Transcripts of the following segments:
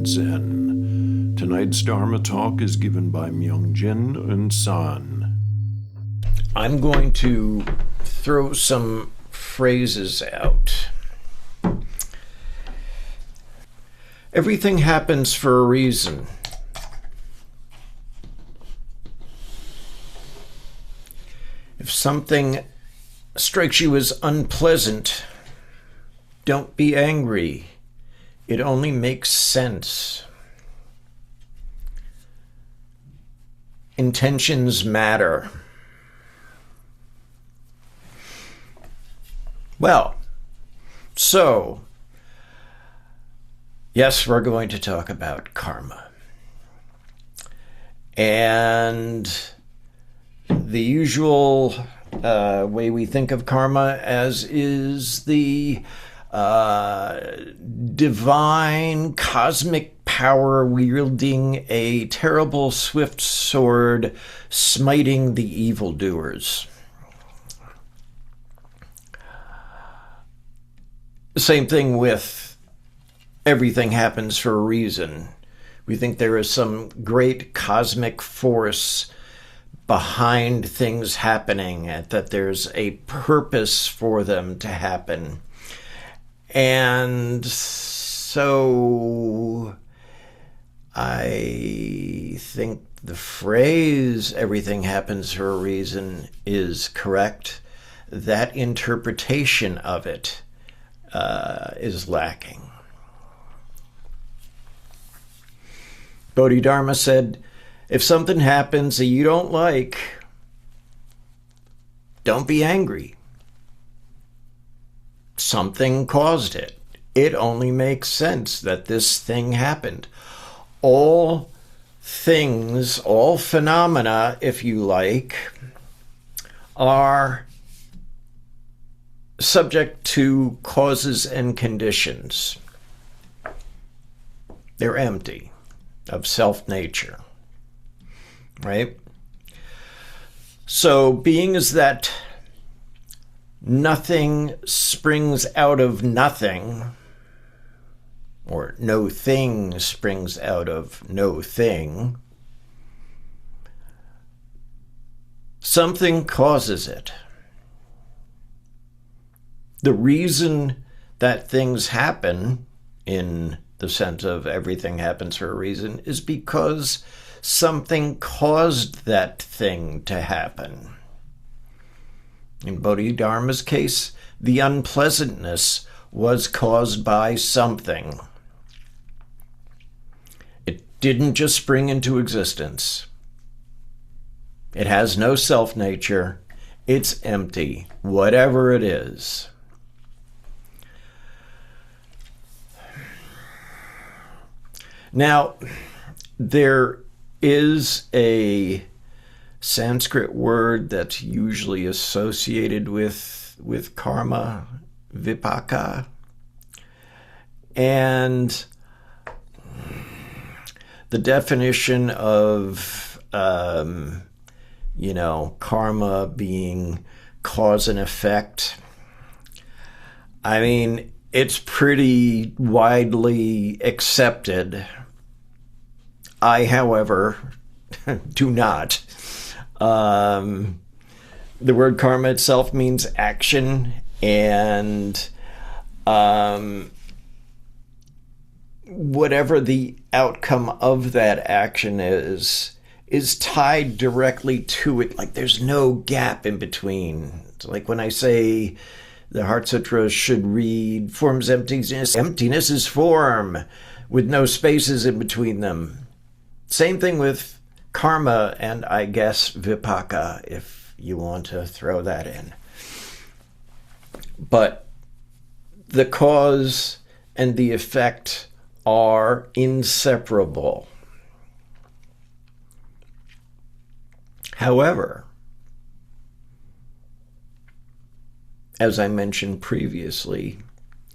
Zen. Tonight's Dharma talk is given by Myungjin Eunsahn. I'm going to throw some phrases out. Everything happens for a reason. If something strikes you as unpleasant, don't be angry. It only makes sense. Intentions matter. Well, so, yes, we're going to talk about karma. And the usual way we think of karma as is the divine cosmic power wielding a terrible swift sword, smiting the evildoers. Same thing with everything happens for a reason. We think there is some great cosmic force behind things happening, that there's a purpose for them to happen. And so I think the phrase everything happens for a reason is correct. That interpretation of it is lacking. Bodhidharma said, if something happens that you don't like, don't be angry. Something caused it. It only makes sense that this thing happened. All things, all phenomena, if you like, are subject to causes and conditions. They're empty of self-nature, right? So being is that nothing springs out of nothing, or no thing springs out of no thing, something causes it. The reason that things happen, in the sense of everything happens for a reason, is because something caused that thing to happen. In Bodhidharma's case, the unpleasantness was caused by something. It didn't just spring into existence. It has no self-nature. It's empty, whatever it is. Now, there is a Sanskrit word that's usually associated with karma, vipaka. And the definition of, karma being cause and effect, I mean, it's pretty widely accepted. I, however, do not. The word karma itself means action, and whatever the outcome of that action is tied directly to it. Like there's no gap in between. It's like when I say the Heart Sutra should read, form's emptiness. Emptiness is form, with no spaces in between them. Same thing with karma and, I guess, vipaka, if you want to throw that in. But the cause and the effect are inseparable. However, as I mentioned previously,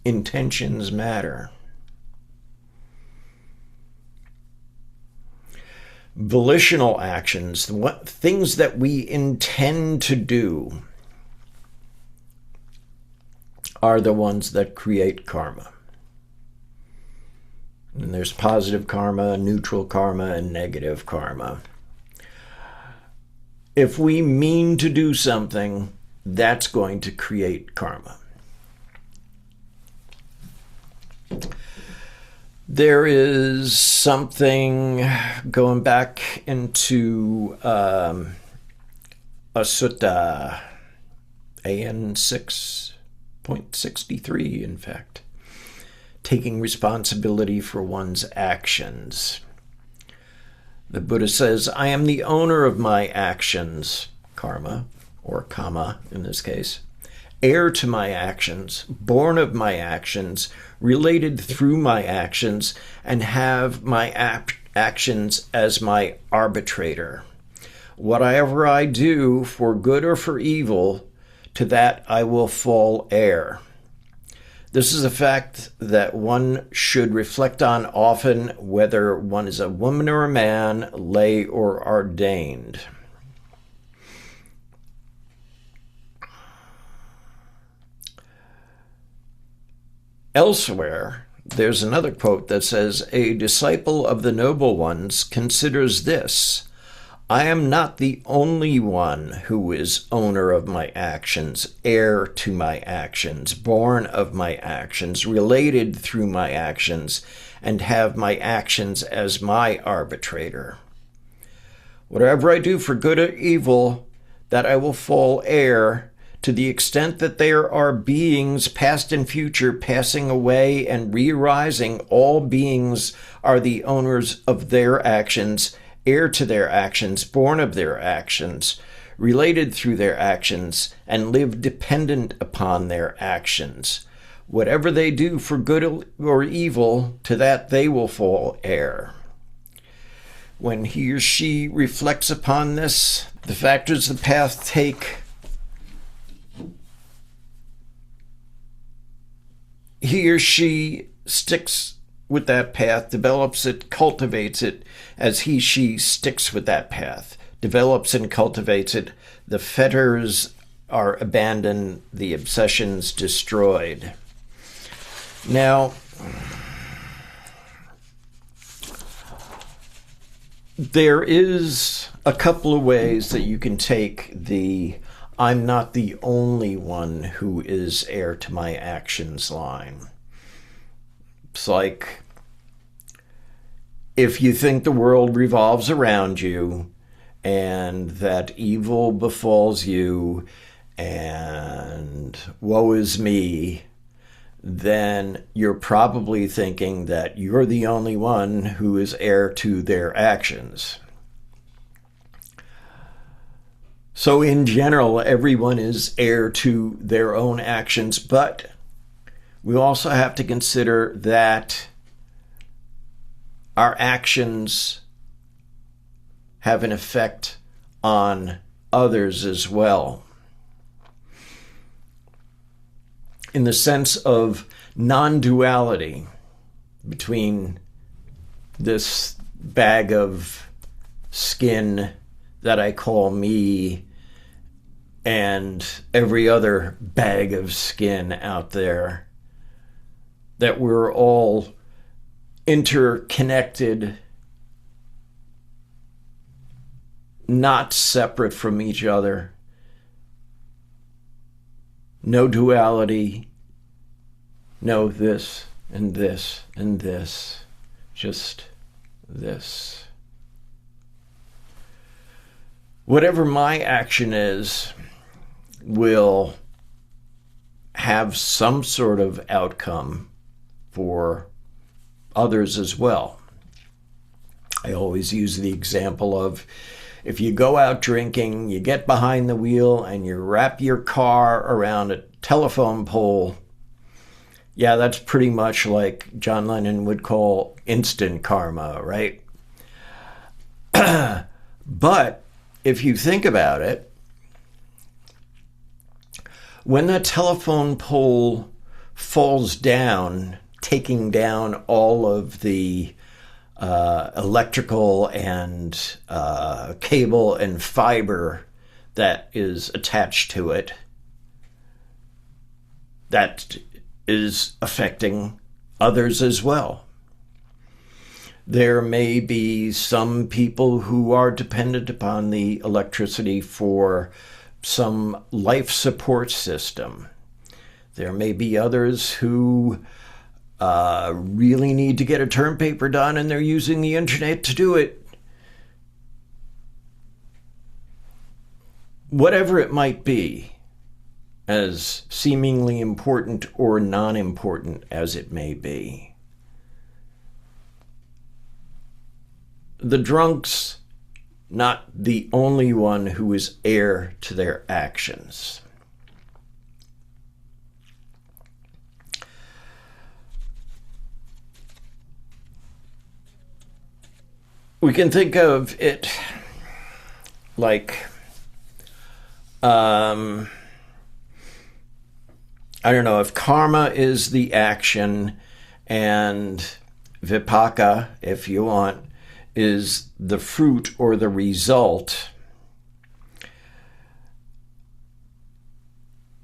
intentions matter. Volitional actions, things that we intend to do, are the ones that create karma. And there's positive karma, neutral karma, and negative karma. If we mean to do something, that's going to create karma. There is something going back into a sutta, AN 6.63, in fact, taking responsibility for one's actions. The Buddha says, I am the owner of my actions, karma, or kama in this case, heir to my actions, born of my actions, related through my actions, and have my actions as my arbitrator. Whatever I do, for good or for evil, to that I will fall heir. This is a fact that one should reflect on often, whether one is a woman or a man, lay or ordained. Elsewhere, there's another quote that says, a disciple of the noble ones considers this: I am not the only one who is owner of my actions, heir to my actions, born of my actions, related through my actions, and have my actions as my arbitrator. Whatever I do for good or evil, that I will fall heir, to the extent that there are beings, past and future, passing away and re-arising. All beings are the owners of their actions, heir to their actions, born of their actions, related through their actions, and live dependent upon their actions. Whatever they do for good or evil, to that they will fall heir. When he or she reflects upon this, the factors the path take, he or she sticks with that path, develops it, cultivates it as she sticks with that path, develops and cultivates it. The fetters are abandoned, the obsessions destroyed. Now, there is a couple of ways that you can take the I'm not the only one who is heir to my actions line. It's like, if you think the world revolves around you and that evil befalls you and woe is me, then you're probably thinking that you're the only one who is heir to their actions. So in general, everyone is heir to their own actions, but we also have to consider that our actions have an effect on others as well. In the sense of non-duality between this bag of skin that I call me and every other bag of skin out there, that we're all interconnected, not separate from each other. No duality, no this and this and this, just this. Whatever my action is will have some sort of outcome for others as well. I always use the example of, if you go out drinking, you get behind the wheel and you wrap your car around a telephone pole, yeah, that's pretty much like John Lennon would call instant karma, right? But if you think about it, when that telephone pole falls down, taking down all of the electrical and cable and fiber that is attached to it, that is affecting others as well. There may be some people who are dependent upon the electricity for some life support system. There may be others who really need to get a term paper done and they're using the internet to do it. Whatever it might be, as seemingly important or non-important as it may be, the drunk's not the only one who is heir to their actions. We can think of it like, I don't know, if karma is the action and vipaka, if you want, is the fruit or the result,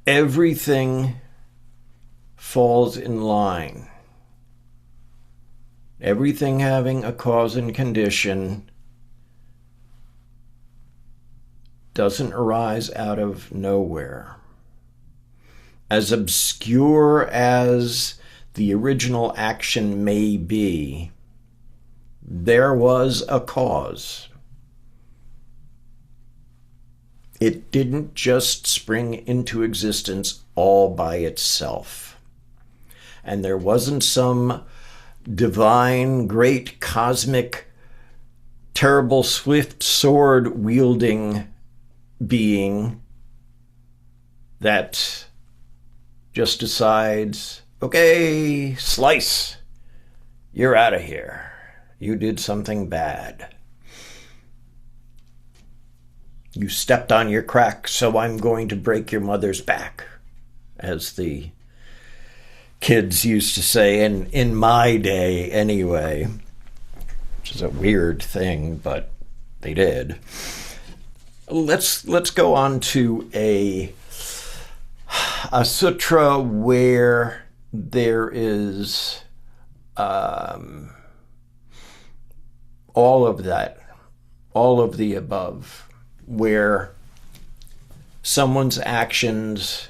everything falls in line. Everything having a cause and condition doesn't arise out of nowhere. As obscure as the original action may be, there was a cause. It didn't just spring into existence all by itself. And there wasn't some divine, great, cosmic, terrible, swift sword-wielding being that just decides, okay, slice, you're out of here. You did something bad. You stepped on your crack, so I'm going to break your mother's back, as the kids used to say, in my day anyway, which is a weird thing, but they did. Let's go on to a sutra where there is all of that, all of the above, where someone's actions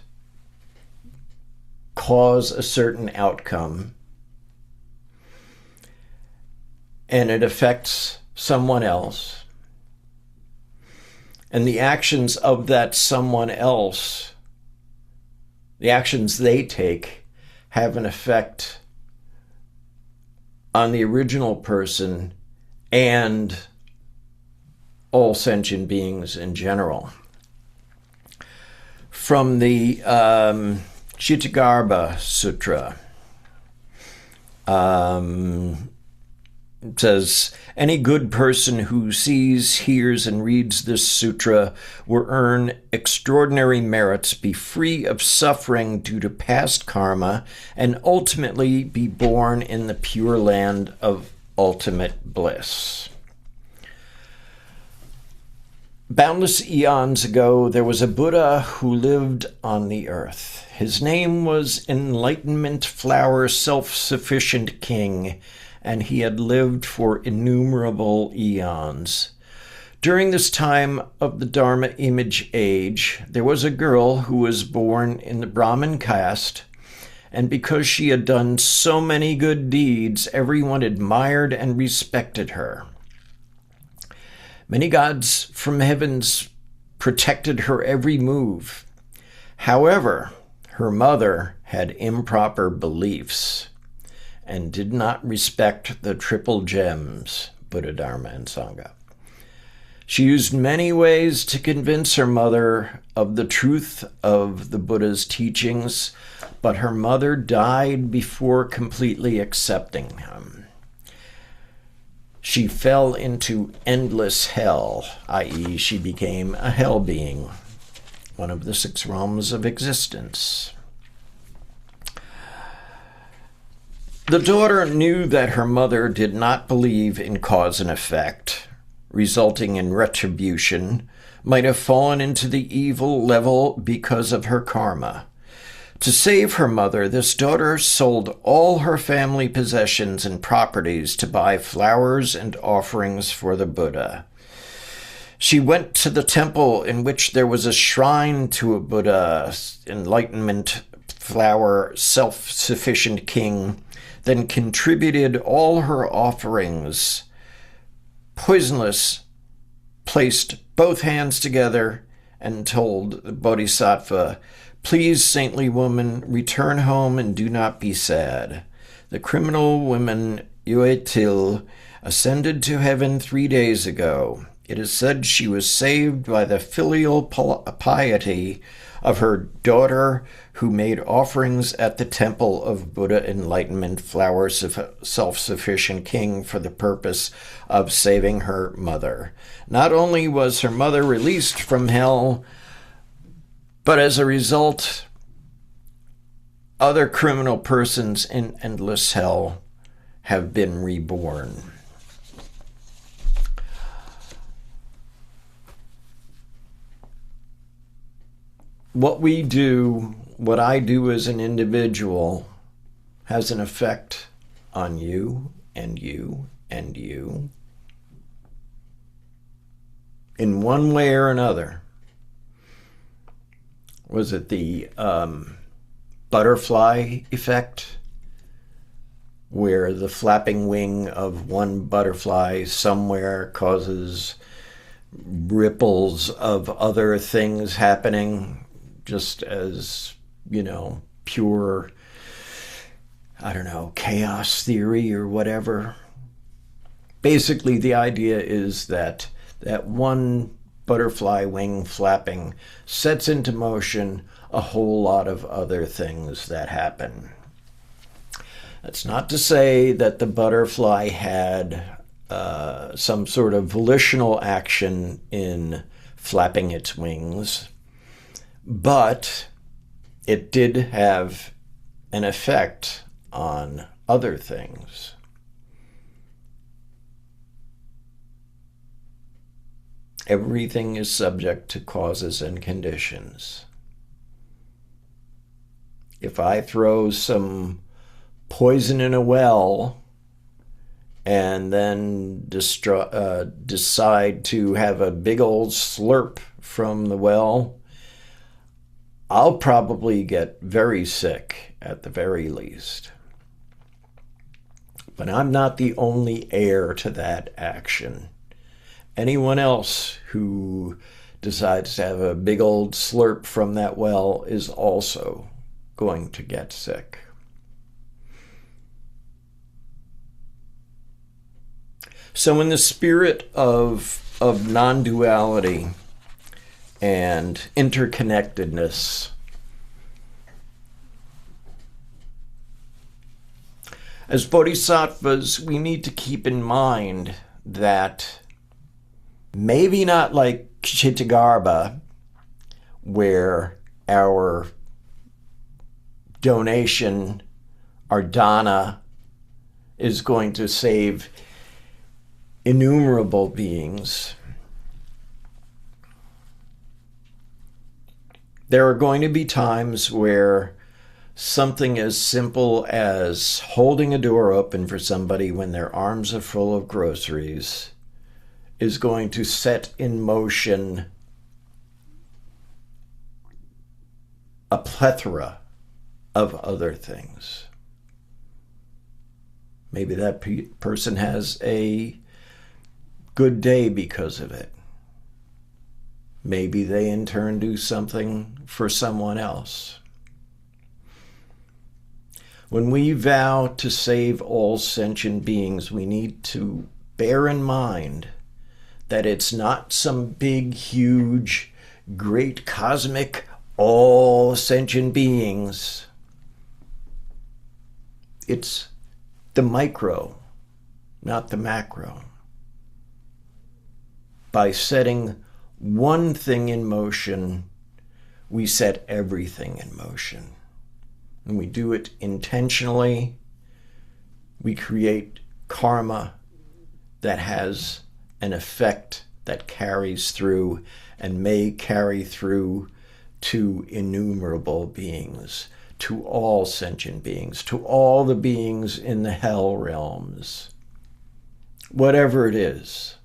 cause a certain outcome and it affects someone else, and the actions of that someone else, the actions they take, have an effect on the original person and all sentient beings in general. From the Chittagarbha Sutra, it says, any good person who sees, hears, and reads this sutra will earn extraordinary merits, be free of suffering due to past karma, and ultimately be born in the pure land of ultimate bliss. Boundless eons ago, there was a Buddha who lived on the earth. His name was Enlightenment Flower Self-Sufficient King, and he had lived for innumerable eons. During this time of the Dharma image age, there was a girl who was born in the Brahmin caste, and because she had done so many good deeds, everyone admired and respected her. Many gods from heavens protected her every move. However, her mother had improper beliefs and did not respect the triple gems, Buddha, Dharma, and Sangha. She used many ways to convince her mother of the truth of the Buddha's teachings, but her mother died before completely accepting him. She fell into endless hell, i.e., she became a hell being, one of the 6 realms of existence. The daughter knew that her mother did not believe in cause and effect, resulting in retribution, might have fallen into the evil level because of her karma. To save her mother, this daughter sold all her family possessions and properties to buy flowers and offerings for the Buddha. She went to the temple in which there was a shrine to a Buddha, enlightenment, flower, self-sufficient king, then contributed all her offerings. Poisonless, placed both hands together and told the Bodhisattva, "Please, saintly woman, return home and do not be sad." The criminal woman Yue Til ascended to heaven 3 days ago. It is said she was saved by the filial piety of her daughter, who made offerings at the temple of Buddha Enlightenment, flower self-sufficient king, for the purpose of saving her mother. Not only was her mother released from hell, but as a result, other criminal persons in endless hell have been reborn. What I do as an individual, has an effect on you and you and you in one way or another. Was it the butterfly effect, where the flapping wing of one butterfly somewhere causes ripples of other things happening, just as, pure, chaos theory or whatever? Basically, the idea is that one butterfly wing flapping sets into motion a whole lot of other things that happen. That's not to say that the butterfly had some sort of volitional action in flapping its wings, but it did have an effect on other things. Everything is subject to causes and conditions. If I throw some poison in a well and then decide to have a big old slurp from the well, I'll probably get very sick at the very least. But I'm not the only heir to that action. Anyone else who decides to have a big old slurp from that well is also going to get sick. So in the spirit of non-duality and interconnectedness, as bodhisattvas, we need to keep in mind that maybe not like Chittagarbha, where our donation, our dana, is going to save innumerable beings. There are going to be times where something as simple as holding a door open for somebody when their arms are full of groceries is going to set in motion a plethora of other things. Maybe that person has a good day because of it. Maybe they in turn do something for someone else. When we vow to save all sentient beings, we need to bear in mind that it's not some big, huge, great cosmic, all sentient beings. It's the micro, not the macro. By setting one thing in motion, we set everything in motion. And we do it intentionally. We create karma that has an effect that carries through and may carry through to innumerable beings, to all sentient beings, to all the beings in the hell realms, whatever it is.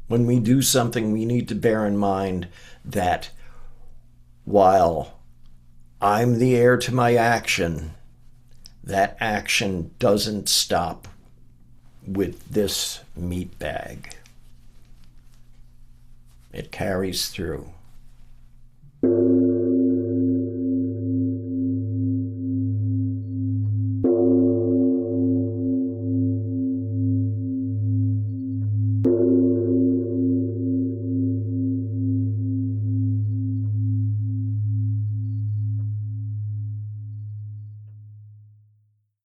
When we do something, we need to bear in mind that while I'm the heir to my action, that action doesn't stop with this meat bag. It carries through.